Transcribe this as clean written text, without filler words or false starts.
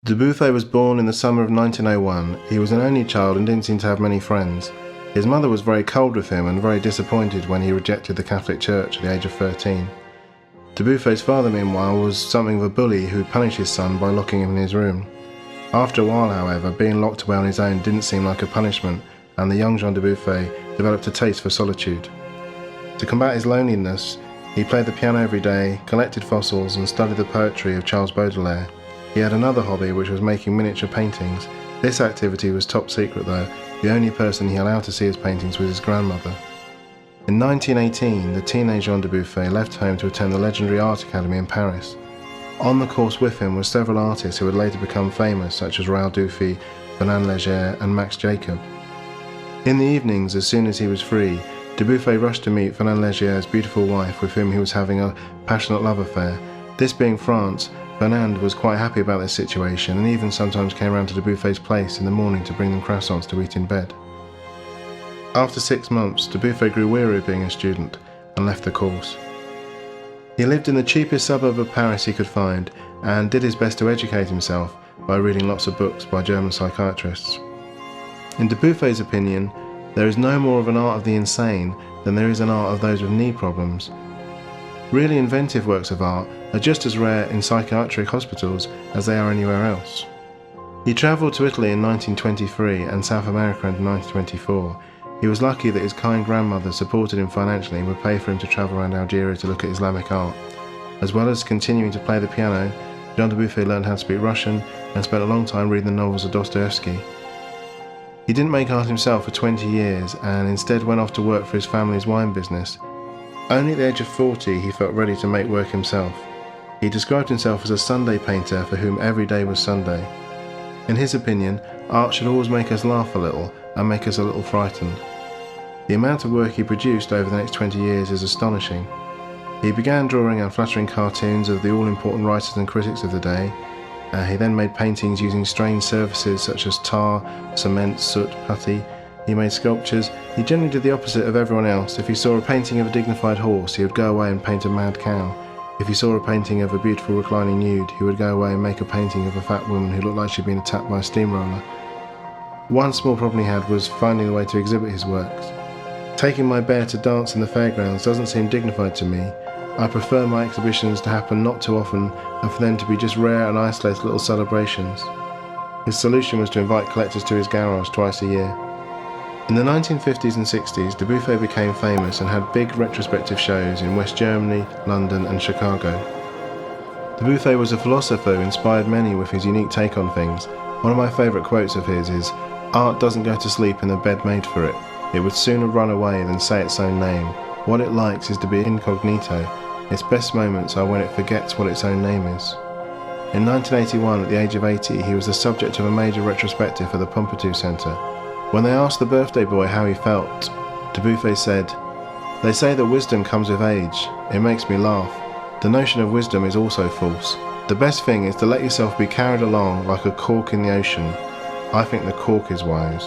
Dubuffet was born in the summer of 1901. He was an only child and didn't seem to have many friends. His mother was very cold with him and very disappointed when he rejected the Catholic Church at the age of 13. Dubuffet's father, meanwhile, was something of a bully who punished his son by locking him in his room. After a while, however, being locked away on his own didn't seem like a punishment, and the young Jean Dubuffet developed a taste for solitude. To combat his loneliness, he played the piano every day, collected fossils, and studied the poetry of Charles Baudelaire. He had another hobby, which was making miniature paintings. This activity was top secret though. The only person he allowed to see his paintings was his grandmother. In 1918, the teenage Jean Dubuffet left home to attend the legendary Art Academy in Paris. On the course with him were several artists who would later become famous, such as Raoul Dufy, Fernand Léger, and Max Jacob. In the evenings, as soon as he was free, Dubuffet rushed to meet Fernand Léger's beautiful wife, with whom he was having a passionate love affair. This being France, Fernand was quite happy about this situation and even sometimes came round to Dubuffet's place in the morning to bring them croissants to eat in bed. After 6 months, Dubuffet grew weary of being a student and left the course. He lived in the cheapest suburb of Paris he could find and did his best to educate himself by reading lots of books by German psychiatrists. In Dubuffet's opinion, there is no more of an art of the insane than there is an art of those with knee problems. Really inventive works of art are just as rare in psychiatric hospitals as they are anywhere else. He travelled to Italy in 1923 and South America in 1924. He was lucky that his kind grandmother supported him financially and would pay for him to travel around Algeria to look at Islamic art. As well as continuing to play the piano, Jean Dubuffet learned how to speak Russian and spent a long time reading the novels of Dostoevsky. He didn't make art himself for 20 years and instead went off to work for his family's wine business. Only at the age of 40 he felt ready to make work himself. He described himself as a Sunday painter for whom every day was Sunday. In his opinion, art should always make us laugh a little and make us a little frightened. The amount of work he produced over the next 20 years is astonishing. He began drawing unflattering cartoons of the all-important writers and critics of the day. He then made paintings using strange surfaces such as tar, cement, soot, putty. He made sculptures. He generally did the opposite of everyone else. If he saw a painting of a dignified horse, he would go away and paint a mad cow. If he saw a painting of a beautiful reclining nude, he would go away and make a painting of a fat woman who looked like she'd been attacked by a steamroller. One small problem he had was finding a way to exhibit his works. Taking my bear to dance in the fairgrounds doesn't seem dignified to me. I prefer my exhibitions to happen not too often and for them to be just rare and isolated little celebrations. His solution was to invite collectors to his garage twice a year. In the 1950s and 60s, Dubuffet became famous and had big retrospective shows in West Germany, London and Chicago. Dubuffet was a philosopher who inspired many with his unique take on things. One of my favourite quotes of his is, "Art doesn't go to sleep in the bed made for it. It would sooner run away than say its own name. What it likes is to be incognito. Its best moments are when it forgets what its own name is." In 1981, at the age of 80, he was the subject of a major retrospective at the Pompidou Centre. When they asked the birthday boy how he felt, Dubuffet said, "They say that wisdom comes with age. It makes me laugh. The notion of wisdom is also false. The best thing is to let yourself be carried along like a cork in the ocean. I think the cork is wise."